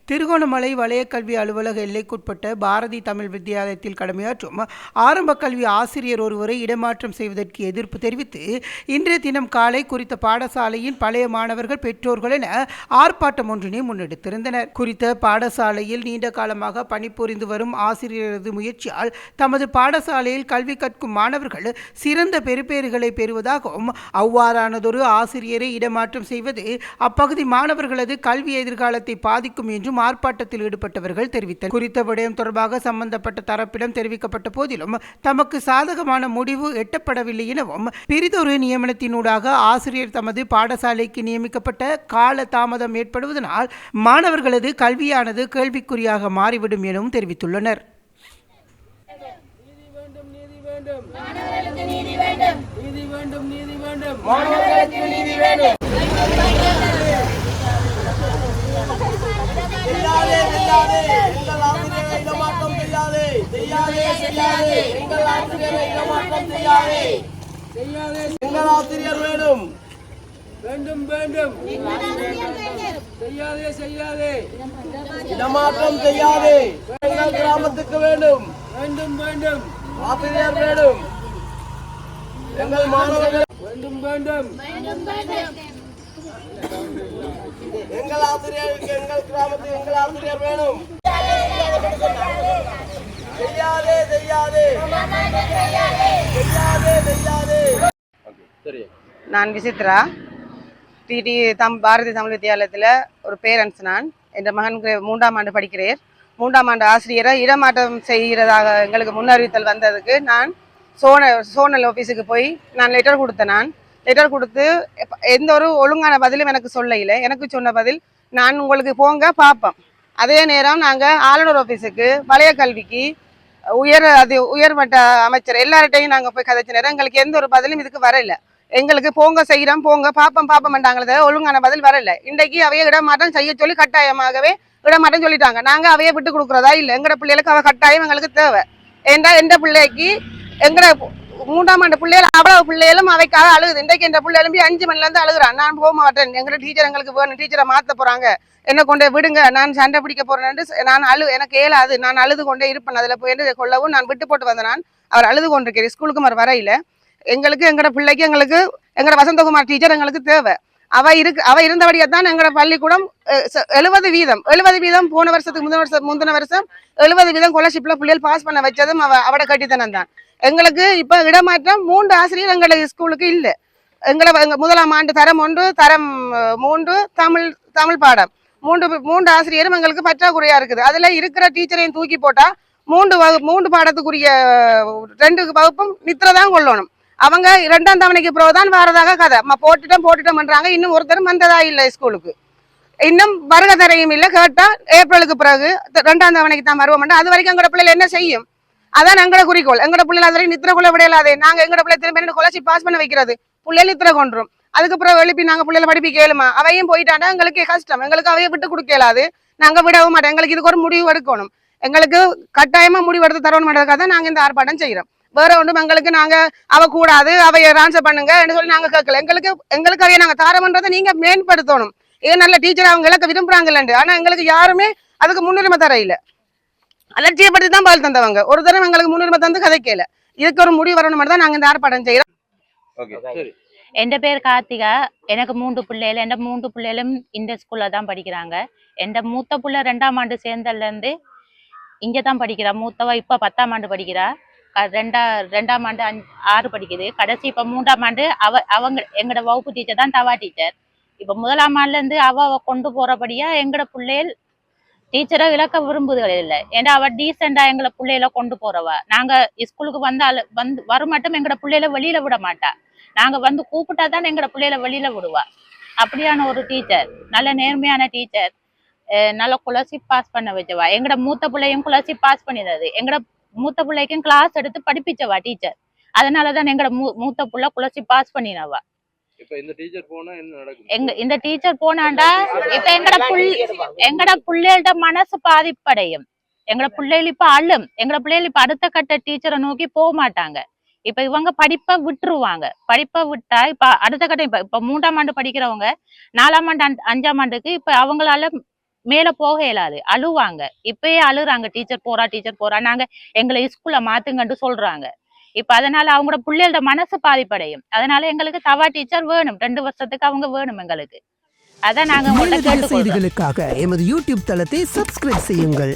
திருகோணமலை வலய கல்வி அலுவலக எல்லைக்குட்பட்ட பாரதி தமிழ் வித்தியாலயத்தில் கடமையாற்றும் ஆரம்ப கல்வி ஆசிரியர் ஒருவரை இடமாற்றம் செய்வதற்கு எதிர்ப்பு தெரிவித்து இன்றைய தினம் காலை குறித்த பாடசாலையின் பழைய மாணவர்கள் பெற்றோர்கள் என ஆர்ப்பாட்டம் ஒன்றினை முன்னெடுத்திருந்தனர். குறித்த பாடசாலையில் நீண்ட காலமாக பணிபுரிந்து வரும் ஆசிரியரது முயற்சியால் தமது பாடசாலையில் கல்வி கற்கும் மாணவர்கள் சிறந்த பெறுபேறுகளை பெறுவதாகவும் அவ்வாறானதொரு ஆசிரியரை இடமாற்றம் செய்வது அப்பகுதி மாணவர்களது கல்வி எதிர்காலத்தை பாதிக்கும் என்றும் ஆர்ப்பாட்டத்தில் ஈடுபட்டவர்கள் தெரிவித்தனர். குறித்த விடயம் தொடர்பாக சம்பந்தப்பட்ட தரப்பிடம் தெரிவிக்கப்பட்ட போதிலும் தமக்கு சாதகமான முடிவு எட்டப்படவில்லை எனவும் பிரிதொரு நியமனத்தினூடாக ஆசிரியர் தமது பாடசாலைக்கு நியமிக்கப்பட்ட கால தாமதம் ஏற்படுவதனால் மாணவர்களது கல்வியானது கேள்விக்குறியாக மாறிவிடும் எனவும் தெரிவித்துள்ளனர். ஆசிரியர் வேண்டும் வேண்டும் வேண்டும் செய்யாதே செய்யாதே இடமாற்றம் செய்யாதே எங்கள் கிராமத்துக்கு வேண்டும் வேண்டும் வேண்டும் ஆசிரியர் வேண்டும் எங்கள் மாணவர்கள் வேண்டும் வேண்டும் எங்கள் ஆசிரியருக்கு எங்கள் கிராமத்துக்கு எங்கள் ஆசிரியர் வேணும் செய்யாதே செய்யாதே செய்யாதே செய்யாதே. நான் விசித்ரா டிடி பாரதி தமிழ் வித்தியாலயத்தில் ஒரு பேரண்ட்ஸ். நான் என் மகன் 3ஆம் ஆண்டு படிக்கிறேன். 3ஆம் ஆண்டு ஆசிரியரை இடமாற்றம் செய்கிறதாக எங்களுக்கு முன்னறிவித்தல் வந்ததுக்கு நான் சோனல் ஆஃபீஸுக்கு போய் நான் லெட்டர் கொடுத்தேன். நான் லெட்டர் கொடுத்து எந்த ஒரு ஒழுங்கான பதிலும் எனக்கு சொல்லல. எனக்கு சொன்ன பதில், நான் உங்களுக்கு போங்க பார்ப்போம். அதே நேரம் நாங்கள் ஆளுநர் ஆஃபீஸுக்கு வலய கல்விக்கு உயர்மட்ட அமைச்சர் எல்லார்ட்டையும் நாங்கள் போய் கதைச்ச நேரம் எங்களுக்கு எந்த ஒரு பதிலும் இதுக்கு வரல. எங்களுக்கு போங்க செய்கிறோம் போங்க பார்ப்போம்ட்டாங்களே, ஒழுங்கான பதில் வரல. இன்றைக்கு அவைய இடமாற்றம் செய்ய சொல்லி கட்டாயமாகவே இடமாற்றம் சொல்லிட்டாங்க. நாங்கள் அவைய விட்டு கொடுக்குறதா இல்லை. எங்களோட பிள்ளைகளுக்கு அவ கட்டாயம் எங்களுக்கு தேவை. ஏண்டா எந்த பிள்ளைக்கு எங்கட 3ஆம் ஆண்டு பிள்ளைகள் அவ்வளவு பிள்ளைகளும் அவைக்காக அழுகுது. இன்றைக்கு என் பிள்ளை எழும்பி 5 மணிலேருந்து அழுகுறான். நான் போக மாட்டேன், எங்களோட டீச்சர் எங்களுக்கு வேணும், டீச்சரை மாற்ற போறாங்க, என்ன கொண்டே விடுங்க, நான் சண்டை பிடிக்க போறேன். நான் எனக்கு ஏலாது, நான் அழுது கொண்டே இருப்பேன். அதில் போயிட்டு கொள்ளவும் நான் விட்டு போட்டு வந்தேன். நான் அவர் அழுது கொண்டிருக்கிறேன். ஸ்கூலுக்கு அவர் வரையில எங்களுக்கு எங்களோட பிள்ளைக்கு எங்களுக்கு எங்களோட வசந்தகுமார் டீச்சர் எங்களுக்கு தேவை. அவ இருந்தபடியா தான் எங்களோட பள்ளிக்கூடம் 70% போன வருஷத்துக்கு முந்தின வருஷம் 70% ஸ்காலர்ஷிப்ல பிள்ளைகள் பாஸ் பண்ண வச்சதும் அவட கட்டித்தனம் தான். எங்களுக்கு இப்ப இடமாற்றம் 3 ஆசிரியர் எங்களுக்கு ஸ்கூலுக்கு இல்லை. எங்களை 1ஆம் ஆண்டு தரம் 1 தரம் 3 தமிழ் பாடம் 3 ஆசிரியரும் எங்களுக்கு பற்றாக்குறையா இருக்குது. அதுல இருக்கிற டீச்சரையும் தூக்கி போட்டா 3 பாடத்துக்குரிய 2 வகுப்பும் நித்திரதான் கொள்ளணும். அவங்க 2ஆம் தவணைக்கு பிறகுதான் வாரதாக கதை போட்டுட்டோம் பண்றாங்க. இன்னும் ஒருத்தரும் வந்ததா இல்லை ஸ்கூலுக்கு. இன்னும் வருகை தரையும் இல்லை. கேட்டா ஏப்ரலுக்கு பிறகு 2ஆம் தவணைக்கு தான் வருவோம். அது வரைக்கும் எங்களோட பிள்ளைகள் என்ன செய்யும்? அதான் எங்களோட குறிக்கோள். எங்களோட பிள்ளைகள் அது வரைக்கும் நித்திர கொள்ள விடையிலாதே. நாங்க எங்களோட பிள்ளை திரும்ப ஸ்காலர்ஷிப் பாஸ் பண்ண வைக்கிறது, பிள்ளைகள் நித்திர கொண்டுரும். அதுக்கப்புறம் எழுப்பி நாங்க பிள்ளைகளை படிப்பி கேளுமா? அவையும் போயிட்டாண்டா எங்களுக்கு கஷ்டம். எங்களுக்கு அவையை விட்டு கொடுக்கலாது. நாங்க விடவும் மாட்டோம். எங்களுக்கு இதுக்கு ஒரு முடிவு எடுக்கணும். எங்களுக்கு கட்டாயமா முடிவு எடுத்து தரணும் மாட்டதுக்காக தான் நாங்க இந்த ஆர்ப்பாட்டம் செய்யறோம். வேற ஒன்றும் எங்களுக்கு நாங்க அவ கூடாது அவைய ஆன்சர் பண்ணுங்க சொல்லி நாங்க கேட்கல. எங்களுக்கு அவைய நாங்க தாரம்ன்றதை நீங்க மேம்படுத்தணும். ஏன் நல்ல டீச்சர் அவங்க இலக்க விரும்புறாங்கல்ல. ஆனா எங்களுக்கு யாருமே அதுக்கு முன்னுரிமை தர இல்லை. அலட்சியப்படுத்தி தான் பதில் தந்தவங்க. ஒரு தரம் எங்களுக்கு முன்னுரிமை தந்து கதைக்கல. இதுக்கு ஒரு முடிவு வரணும் தான் நாங்க இந்த ஆர்ப்பாட்டம் செய்யறோம். என் பேர் கார்த்திகா. எனக்கு 3 பிள்ளைகள். என் 3 பிள்ளைகளும் இந்த ஸ்கூல்ல தான் படிக்கிறாங்க. என் மூத்த பிள்ளை 2ஆம் ஆண்டு சேர்ந்ததுல இருந்து இங்க தான் படிக்கிறா. மூத்தவ இப்ப 10ஆம் ஆண்டு படிக்கிறா. 2ஆம் ஆண்டு 6 படிக்குது. கடைசி இப்ப 3ஆம் ஆண்டு அவங்க எங்களோட வகுப்பு டீச்சர் தான் தவா டீச்சர். இப்ப 1ஆம் ஆண்டுல இருந்து அவ கொண்டு போறபடியா எங்களோட பிள்ளைகள் டீச்சரை இழக்க விரும்புதல் இல்லை. ஏன்னா அவ டீசெண்டா எங்களை பிள்ளைகளை கொண்டு போறவ. நாங்க ஸ்கூலுக்கு வரும் மட்டும் எங்களோட பிள்ளைகளை வெளியில விட மாட்டா. நாங்க கூப்பிட்டா தான் எங்களோட பிள்ளைகளை வெளியில விடுவா. அப்படியான ஒரு டீச்சர், நல்ல நேர்மையான டீச்சர். நல்ல ஸ்காலர்ஷிப் பாஸ் பண்ண வச்சவா. எங்களோட மூத்த பிள்ளையும் ஸ்காலர்ஷிப் பாஸ் பண்ணினது. எங்களோட மூத்த பிள்ளைக்கும் கிளாஸ் எடுத்து படிப்பிச்சவா டீச்சர். அதனாலதான் எங்களோட மூத்த பிள்ளை ஸ்காலர்ஷிப் பாஸ் பண்ணினவா. இந்த டீச்சர் போனா என்ன நடக்கும்? இந்த டீச்சர் போனாண்டா இப்ப எங்கட பிள்ளைகளோட மனசு பாதிப்படையும். எங்களோட பிள்ளைகள் இப்ப அழும். எங்களோட பிள்ளைகள் இப்ப அடுத்த கட்ட டீச்சரை நோக்கி போக மாட்டாங்க. இப்ப இவங்க படிப்பை விட்டுருவாங்க. படிப்பை விட்டா இப்ப அடுத்த கட்ட இப்ப 3ஆம் ஆண்டு படிக்கிறவங்க 4ஆம் ஆண்டு 5ஆம் ஆண்டுக்கு இப்ப அவங்களால மேல போக இயலாது, அழுவாங்க. இப்பயே அழுறாங்க, டீச்சர் போறா நாங்க எங்களை ஸ்கூல்ல மாத்துங்கன்னு சொல்றாங்க. இப்ப அதனால அவங்களோட பிள்ளைகளோட மனசு பாதிப்படையும். அதனால எங்களுக்கு தவா டீச்சர் வேணும், 2 வருஷத்துக்கு அவங்க வேணும் எங்களுக்கு. அதான் நாங்க உங்கள்ட்ட மேலதிக கேட்டுக்கொள்றோம். செய்திகளுக்காக எமது யூடியூப் தளத்தை சப்ஸ்கிரைப் செய்யுங்கள்.